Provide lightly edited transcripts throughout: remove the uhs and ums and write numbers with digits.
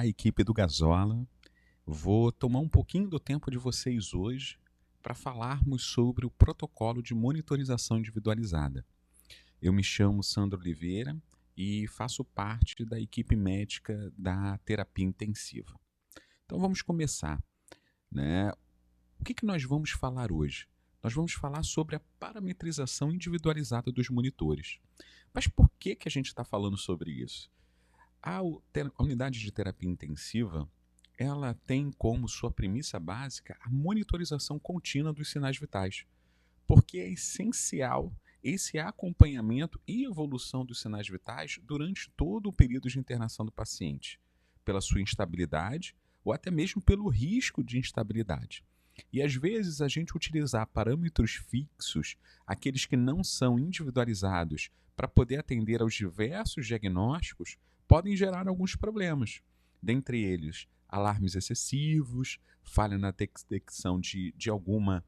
Olá, equipe do Gasola. Vou tomar um pouquinho do tempo de vocês hoje para falarmos sobre o protocolo de monitorização individualizada. Eu me chamo Sandro Oliveira e faço parte da equipe médica da terapia intensiva. Então vamos começar, né? O que nós vamos falar hoje? Nós vamos falar sobre a parametrização individualizada dos monitores. Mas por que a gente está falando sobre isso? A unidade de terapia intensiva, ela tem como sua premissa básica a monitorização contínua dos sinais vitais, porque é essencial esse acompanhamento e evolução dos sinais vitais durante todo o período de internação do paciente, pela sua instabilidade ou até mesmo pelo risco de instabilidade. E às vezes a gente utilizar parâmetros fixos, aqueles que não são individualizados, para poder atender aos diversos diagnósticos, podem gerar alguns problemas. Dentre eles, alarmes excessivos, falha na detecção de alguma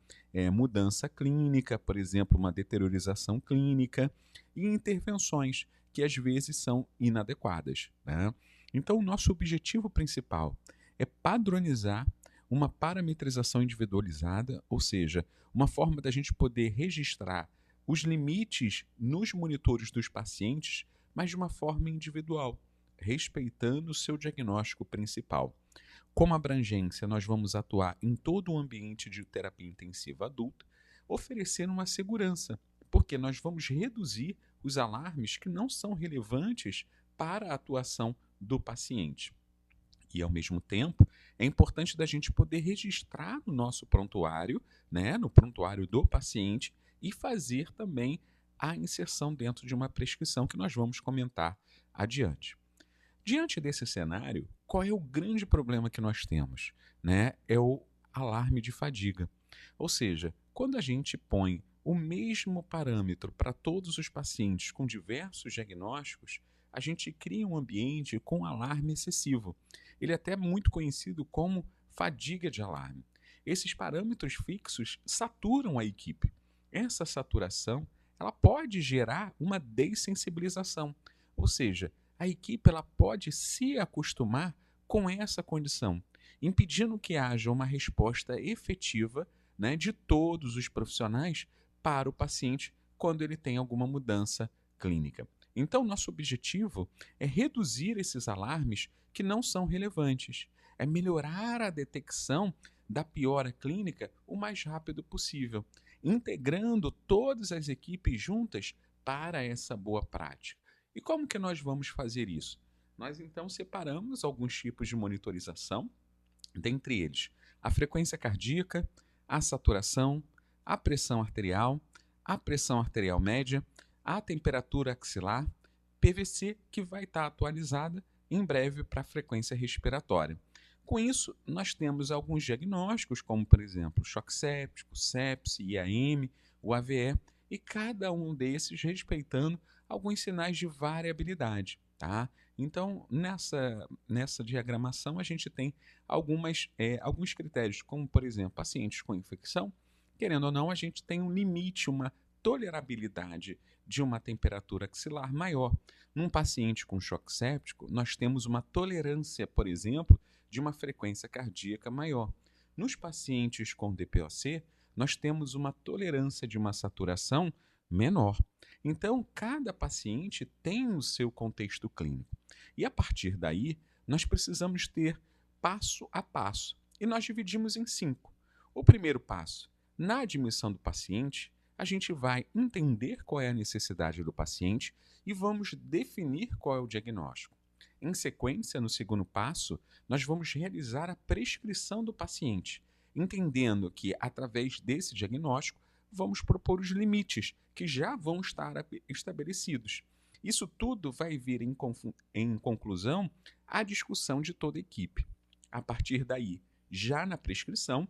mudança clínica, por exemplo, uma deteriorização clínica, e intervenções que às vezes são inadequadas, né? Então, o nosso objetivo principal é padronizar uma parametrização individualizada, ou seja, uma forma da gente poder registrar os limites nos monitores dos pacientes, mas de uma forma individual, respeitando o seu diagnóstico principal. Como abrangência, nós vamos atuar em todo o ambiente de terapia intensiva adulta, oferecendo uma segurança, porque nós vamos reduzir os alarmes que não são relevantes para a atuação do paciente. E, ao mesmo tempo, é importante da gente poder registrar no nosso prontuário, né, no prontuário do paciente, e fazer também a inserção dentro de uma prescrição que nós vamos comentar adiante. Diante desse cenário, qual é o grande problema que nós temos? Né? É o alarme de fadiga. Ou seja, quando a gente põe o mesmo parâmetro para todos os pacientes com diversos diagnósticos, a gente cria um ambiente com alarme excessivo. Ele é até muito conhecido como fadiga de alarme. Esses parâmetros fixos saturam a equipe. Essa saturação, ela pode gerar uma dessensibilização, ou seja, a equipe ela pode se acostumar com essa condição, impedindo que haja uma resposta efetiva, né, de todos os profissionais para o paciente quando ele tem alguma mudança clínica. Então, nosso objetivo é reduzir esses alarmes que não são relevantes, é melhorar a detecção da piora clínica o mais rápido possível, integrando todas as equipes juntas para essa boa prática. E como que nós vamos fazer isso? Nós então separamos alguns tipos de monitorização, dentre eles a frequência cardíaca, a saturação, a pressão arterial média, a temperatura axilar, PVC, que vai estar atualizada em breve para a frequência respiratória. Com isso, nós temos alguns diagnósticos, como por exemplo, choque séptico, sepse, IAM, o AVE, e cada um desses respeitando alguns sinais de variabilidade, tá? Então, nessa diagramação, a gente tem alguns critérios, como, por exemplo, pacientes com infecção. Querendo ou não, a gente tem um limite, uma tolerabilidade de uma temperatura axilar maior. Num paciente com choque séptico, nós temos uma tolerância, por exemplo, de uma frequência cardíaca maior. Nos pacientes com DPOC, nós temos uma tolerância de uma saturação menor. Então, cada paciente tem o seu contexto clínico. E a partir daí, nós precisamos ter passo a passo. E nós dividimos em 5. O primeiro passo, na admissão do paciente, a gente vai entender qual é a necessidade do paciente e vamos definir qual é o diagnóstico. Em sequência, no segundo passo, nós vamos realizar a prescrição do paciente, entendendo que, através desse diagnóstico, vamos propor os limites que já vão estar estabelecidos. Isso tudo vai vir em conclusão a discussão de toda a equipe. A partir daí, já na prescrição,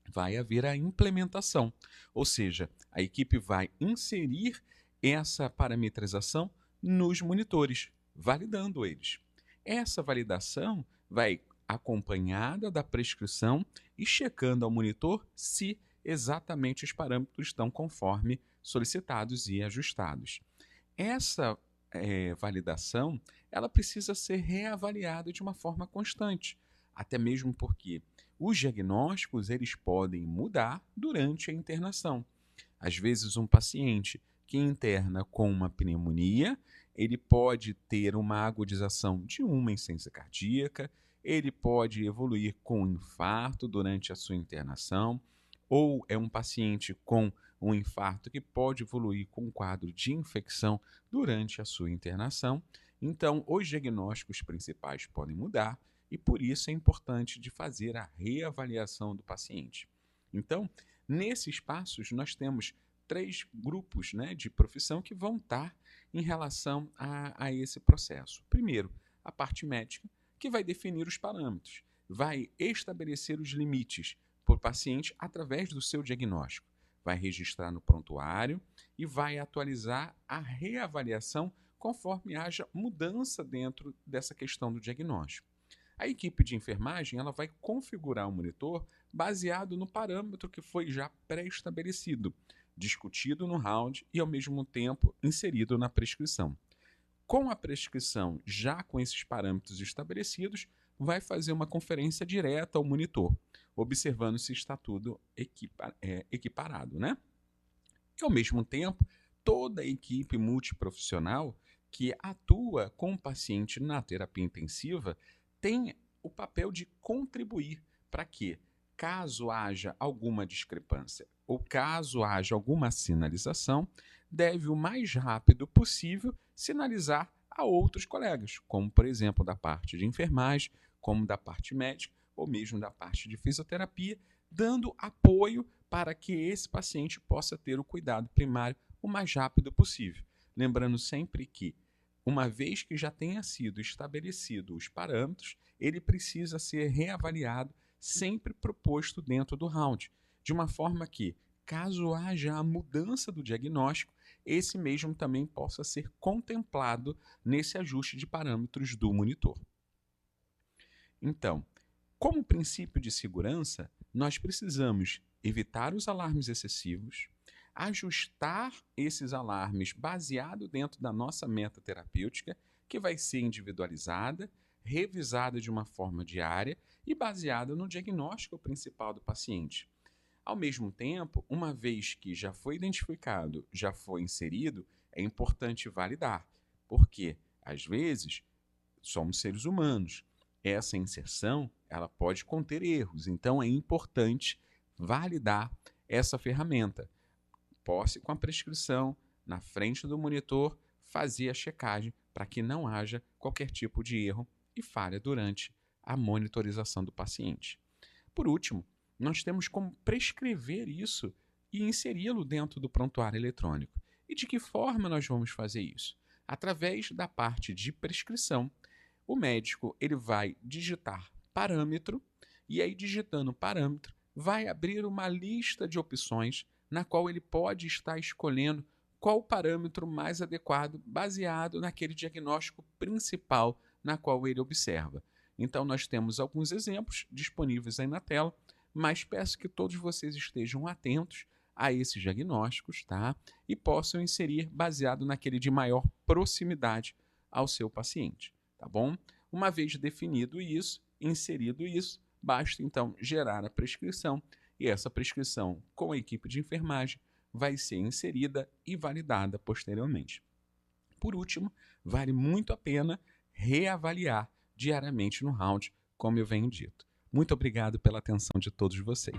vai haver a implementação, ou seja, a equipe vai inserir essa parametrização nos monitores, validando eles. Essa validação vai acompanhada da prescrição e checando ao monitor se exatamente os parâmetros estão conforme solicitados e ajustados. Essa validação ela precisa ser reavaliada de uma forma constante, até mesmo porque os diagnósticos eles podem mudar durante a internação. Às vezes, um paciente que interna com uma pneumonia, ele pode ter uma agudização de uma insuficiência cardíaca, ele pode evoluir com um infarto durante a sua internação, ou é um paciente com um infarto que pode evoluir com um quadro de infecção durante a sua internação. Então, os diagnósticos principais podem mudar e por isso é importante de fazer a reavaliação do paciente. Então, nesses passos, nós temos 3 grupos, né, de profissão que vão estar em relação a esse processo. Primeiro, a parte médica, que vai definir os parâmetros, vai estabelecer os limites por paciente através do seu diagnóstico, vai registrar no prontuário e vai atualizar a reavaliação conforme haja mudança dentro dessa questão do diagnóstico. A equipe de enfermagem ela vai configurar o monitor baseado no parâmetro que foi já pré-estabelecido, discutido no round e, ao mesmo tempo, inserido na prescrição. Com a prescrição já com esses parâmetros estabelecidos, vai fazer uma conferência direta ao monitor, observando se está tudo equiparado, né? E, ao mesmo tempo, toda a equipe multiprofissional que atua com o paciente na terapia intensiva tem o papel de contribuir para que, caso haja alguma discrepância ou caso haja alguma sinalização, deve o mais rápido possível sinalizar a outros colegas, como, por exemplo, da parte de enfermagem, como da parte médica ou mesmo da parte de fisioterapia, dando apoio para que esse paciente possa ter o cuidado primário o mais rápido possível. Lembrando sempre que, uma vez que já tenha sido estabelecido os parâmetros, ele precisa ser reavaliado, sempre proposto dentro do round, de uma forma que, caso haja a mudança do diagnóstico, esse mesmo também possa ser contemplado nesse ajuste de parâmetros do monitor. Então, como princípio de segurança, nós precisamos evitar os alarmes excessivos, ajustar esses alarmes baseado dentro da nossa meta terapêutica, que vai ser individualizada, revisada de uma forma diária e baseada no diagnóstico principal do paciente. Ao mesmo tempo, uma vez que já foi identificado, já foi inserido, é importante validar, porque, às vezes, somos seres humanos. Essa inserção ela pode conter erros, então é importante validar essa ferramenta. Posse com a prescrição, na frente do monitor, fazer a checagem para que não haja qualquer tipo de erro e falha durante a monitorização do paciente. Por último, nós temos como prescrever isso e inseri-lo dentro do prontuário eletrônico. E de que forma nós vamos fazer isso? Através da parte de prescrição. O médico ele vai digitar parâmetro e aí, digitando parâmetro, vai abrir uma lista de opções na qual ele pode estar escolhendo qual o parâmetro mais adequado baseado naquele diagnóstico principal na qual ele observa. Então, nós temos alguns exemplos disponíveis aí na tela, mas peço que todos vocês estejam atentos a esses diagnósticos, tá? E possam inserir baseado naquele de maior proximidade ao seu paciente, tá bom? Uma vez definido isso, inserido isso, basta então gerar a prescrição e essa prescrição com a equipe de enfermagem vai ser inserida e validada posteriormente. Por último, vale muito a pena reavaliar diariamente no round, como eu venho dito. Muito obrigado pela atenção de todos vocês.